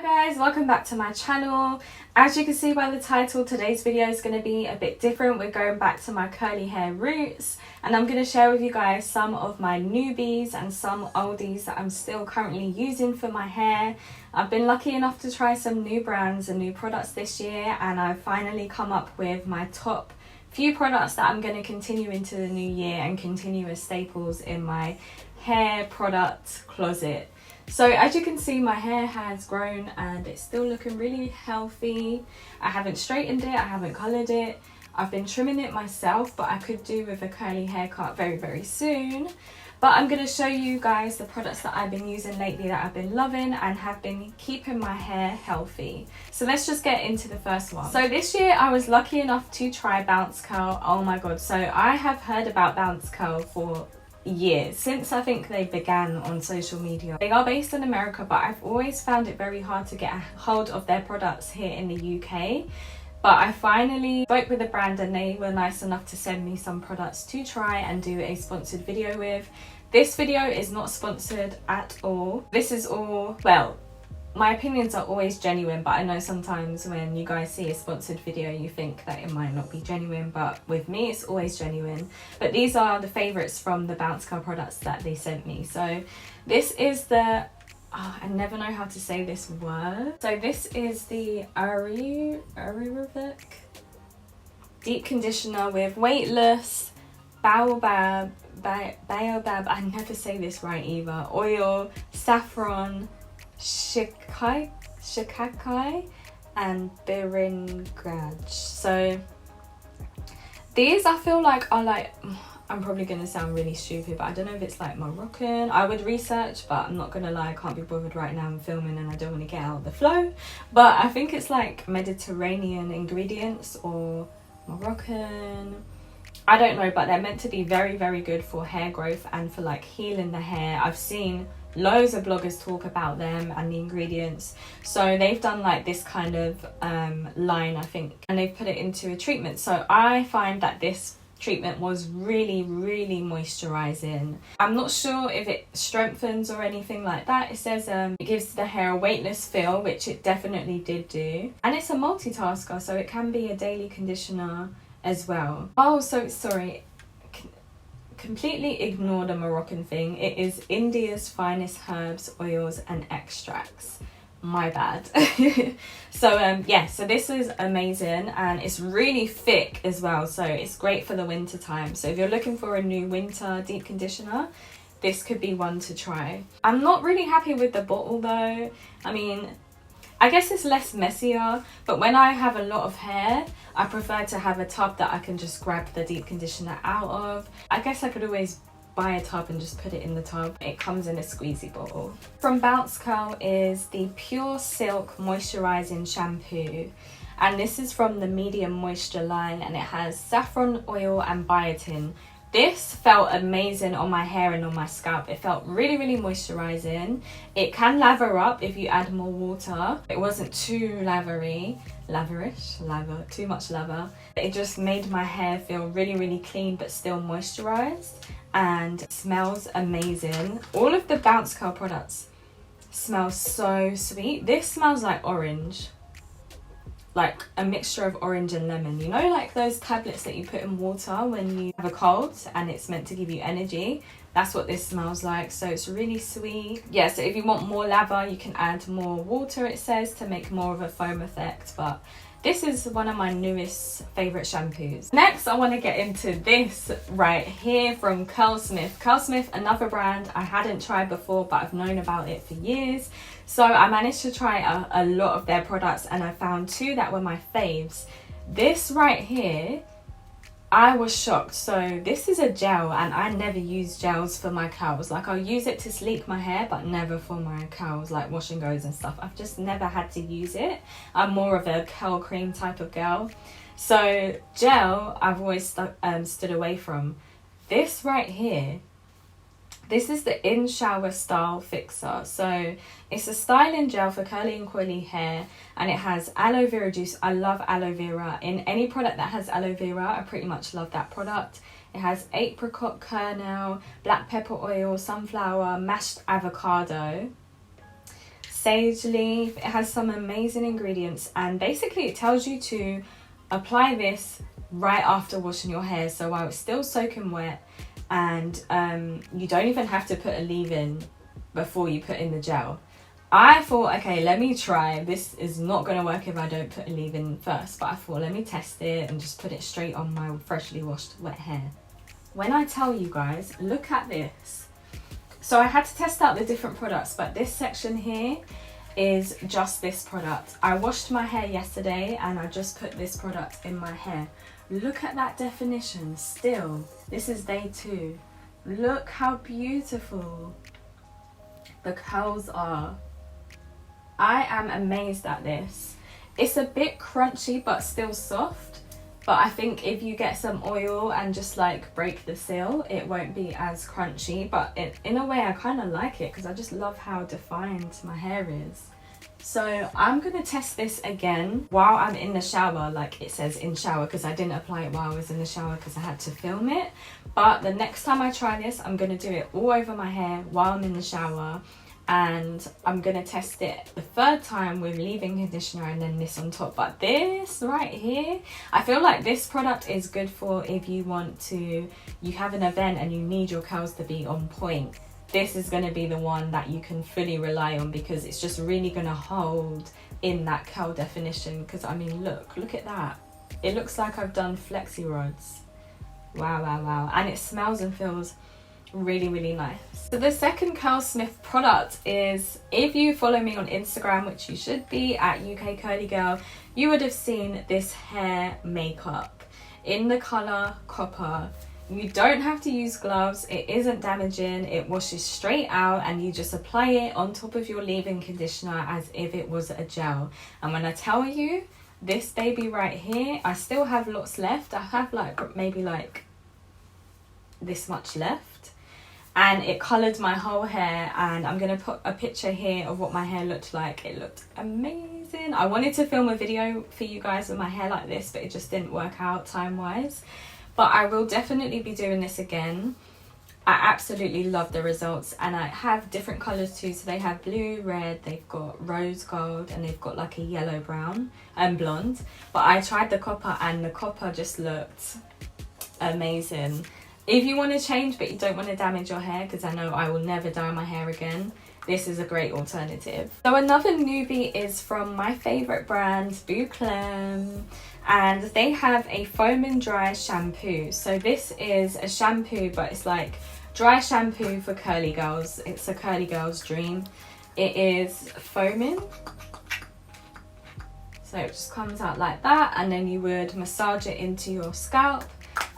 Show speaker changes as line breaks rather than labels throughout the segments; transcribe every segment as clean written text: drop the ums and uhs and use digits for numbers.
Hi guys, welcome back to my channel. As you can see by the title, today's video is going to be a bit different. We're going back to my curly hair roots and I'm going to share with you guys some of my newbies and some oldies that I'm still currently using for my hair. I've been lucky enough to try some new brands and new products this year, and I've finally come up with my top few products that I'm going to continue into the new year and continue as staples in my hair product closet. So as you can see, my hair has grown and it's still looking really healthy. I haven't straightened it, I haven't coloured it. I've been trimming it myself, but I could do with a curly haircut very soon. But I'm going to show you guys the products that I've been using lately that I've been loving and have been keeping my hair healthy. So let's just get into the first one. So this year I was lucky enough to try Bounce Curl. Oh my god, so I have heard about Bounce Curl for years, since I think they began on social media. They are based in America, but I've always found it very hard to get a hold of their products here in the UK. But I finally spoke with a brand and they were nice enough to send me some products to try and do a sponsored video with. This video is not sponsored at all. This is all, well, my opinions are always genuine, but I know sometimes when you guys see a sponsored video you think that it might not be genuine, but with me it's always genuine. But these are the favourites from the Bounce Curl products that they sent me. So this is the, I never know how to say this word. So this is the Ayurvedic deep conditioner with weightless baobab, I never say this right either, oil, saffron, shikakai and biringraj. So these I feel like are like, I'm probably going to sound really stupid, but I don't know if it's like Moroccan. I would research, but I'm not going to lie, I can't be bothered right now. I'm filming and I don't want to get out of the flow. But I think it's like Mediterranean ingredients or Moroccan. I don't know, but they're meant to be very good for hair growth and for like healing the hair. I've seen loads of bloggers talk about them and the ingredients. So they've done like this kind of line, I think, and they've put it into a treatment. So I find that this treatment was really moisturizing. I'm not sure if it strengthens or anything like that. It says it gives the hair a weightless feel, which it definitely did do, and it's a multitasker, so it can be a daily conditioner as well. Oh, so sorry, completely ignore the Moroccan thing. It is India's finest herbs, oils and extracts. My bad. So yeah, so this is amazing and it's really thick as well, so it's great for the winter time. So if you're looking for a new winter deep conditioner, this could be one to try. I'm not really happy with the bottle though. I mean, I guess it's less messier, but when I have a lot of hair, I prefer to have a tub that I can just grab the deep conditioner out of. I guess I could always buy a tub and just put it in the tub. It comes in a squeezy bottle. From Bounce Curl is the Pure Silk Moisturizing Shampoo. And this is from the Medium Moisture line and it has saffron oil and biotin. This felt amazing on my hair and on my scalp. It felt really moisturizing. It can lather up if you add more water. It wasn't too too much lather. It just made my hair feel really clean but still moisturized, and it smells amazing. All of the Bounce Curl products smell so sweet. This smells like orange, like a mixture of orange and lemon. You know, like those tablets that you put in water when you have a cold and it's meant to give you energy? That's what this smells like. So it's really sweet. Yeah, so if you want more lather, you can add more water, it says, to make more of a foam effect. But this is one of my newest favourite shampoos. Next, I want to get into this right here from Curlsmith. Curlsmith, another brand I hadn't tried before, but I've known about it for years. So I managed to try a lot of their products and I found two that were my faves. This right here, I was shocked. So this is a gel and I never use gels for my curls. Like, I'll use it to sleek my hair, but never for my curls, like wash and goes and stuff. I've just never had to use it. I'm more of a curl cream type of girl. So gel, I've always stood away from. This right here, this is the In Shower Style Fixer. So it's a styling gel for curly and coily hair and it has aloe vera juice. I love aloe vera. In any product that has aloe vera, I pretty much love that product. It has apricot kernel, black pepper oil, sunflower, mashed avocado, sage leaf. It has some amazing ingredients, and basically it tells you to apply this right after washing your hair, so while it's still soaking wet, and you don't even have to put a leave-in before you put in the gel. I thought, okay, let me try. This is not going to work if I don't put a leave-in first, but I thought, let me test it and just put it straight on my freshly washed wet hair. When I tell you guys, look at this. So I had to test out the different products, but this section here is just this product. I washed my hair yesterday and I just put this product in my hair. Look at that definition still. This is day 2. Look how beautiful the curls are. I am amazed at this. It's a bit crunchy but still soft, but I think if you get some oil and just like break the seal, it won't be as crunchy, but in a way I kind of like it because I just love how defined my hair is. So I'm gonna test this again while I'm in the shower, like it says in shower, because I didn't apply it while I was in the shower because I had to film it. But the next time I try this, I'm gonna do it all over my hair while I'm in the shower, and I'm gonna test it the 3rd time with leave-in conditioner and then this on top. But this right here, I feel like this product is good for if you have an event and you need your curls to be on point. This is going to be the one that you can fully rely on because it's just really going to hold in that curl definition. Because I mean, look at that. It looks like I've done flexi rods. Wow, wow, wow. And it smells and feels really, really nice. So the second Curlsmith product is, if you follow me on Instagram, which you should be at ukcurlygirl, you would have seen this hair makeup in the colour Copper. You don't have to use gloves, it isn't damaging, it washes straight out, and you just apply it on top of your leave-in conditioner as if it was a gel. And when I tell you, this baby right here, I still have lots left. I have like maybe like this much left, and it coloured my whole hair. And I'm gonna put a picture here of what my hair looked like. It looked amazing. I wanted to film a video for you guys with my hair like this, but it just didn't work out time-wise. But I will definitely be doing this again. I absolutely love the results, and I have different colours too. So they have blue, red, they've got rose gold, and they've got like a yellow brown and blonde. But I tried the Copper, and the Copper just looked amazing. If you want to change but you don't want to damage your hair, because I know I will never dye my hair again, this is a great alternative. So another newbie is from my favourite brand, Boucleme. And they have a foam and dry shampoo. So this is a shampoo, but it's like dry shampoo for curly girls. It's a curly girl's dream. It is foaming. So it just comes out like that, and then you would massage it into your scalp.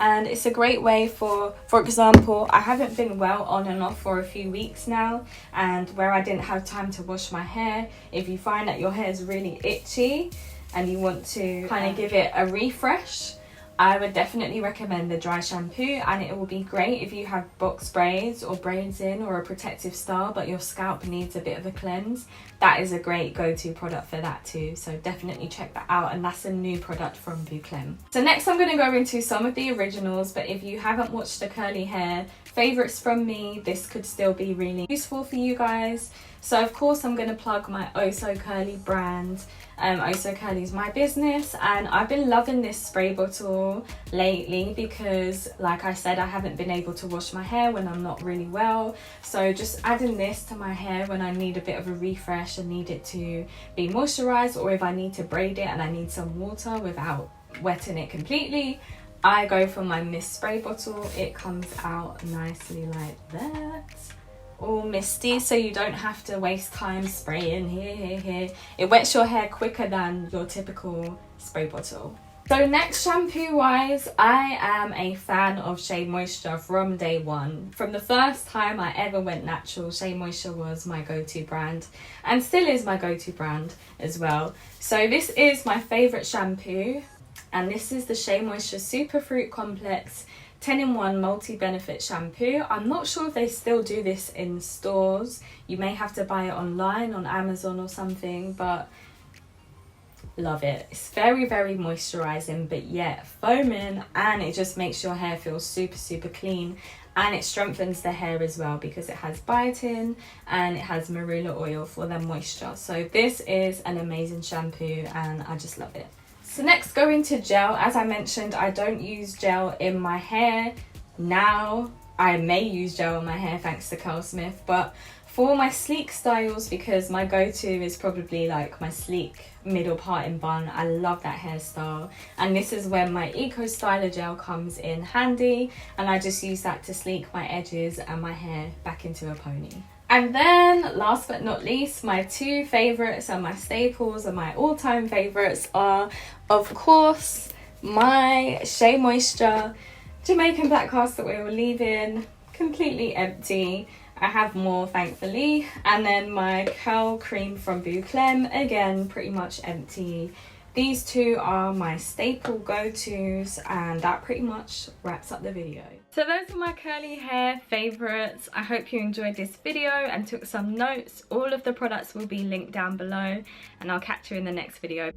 And it's a great way for example, I haven't been well on and off for a few weeks now, and where I didn't have time to wash my hair, if you find that your hair is really itchy and you want to kind of give it a refresh, I would definitely recommend the dry shampoo. And it will be great if you have box braids or braids in, or a protective style, but your scalp needs a bit of a cleanse. That is a great go-to product for that too, so definitely check that out. And that's a new product from Boucleme. So next I'm going to go into some of the originals, but if you haven't watched the curly hair favorites from me, this could still be really useful for you guys. So of course I'm going to plug my Oso Curly brand. Oso Curly is my business, and I've been loving this spray bottle lately because, like I said, I haven't been able to wash my hair when I'm not really well. So just adding this to my hair when I need a bit of a refresh and need it to be moisturized, or if I need to braid it and I need some water without wetting it completely, I go for my mist spray bottle. It comes out nicely like that, all misty, so you don't have to waste time spraying here. It wets your hair quicker than your typical spray bottle. So next, shampoo wise, I am a fan of SheaMoisture from day one. From the first time I ever went natural, SheaMoisture was my go-to brand, and still is my go-to brand as well. So this is my favourite shampoo, and this is the SheaMoisture Superfruit Complex 10-in-1 multi-benefit shampoo. I'm not sure if they still do this in stores. You may have to buy it online on Amazon or something, but love it. It's very, very moisturizing, but yet foaming, and it just makes your hair feel super, super clean. And it strengthens the hair as well because it has biotin and it has marula oil for the moisture. So this is an amazing shampoo and I just love it. So next, go into gel. As I mentioned, I don't use gel in my hair now. I may use gel in my hair thanks to Curlsmith, but for my sleek styles, because my go-to is probably like my sleek middle part in bun, I love that hairstyle, and this is when my Eco Styler gel comes in handy, and I just use that to sleek my edges and my hair back into a pony. And then last but not least, my two favorites and my staples and my all-time favorites are, of course, my SheaMoisture Jamaican black castor oil leave-in, completely empty. I have more, thankfully. And then my curl cream from Boucleme, again pretty much empty. These two are my staple go-tos, and that pretty much wraps up the video. So those are my curly hair favorites. I hope you enjoyed this video and took some notes. All of the products will be linked down below, and I'll catch you in the next video.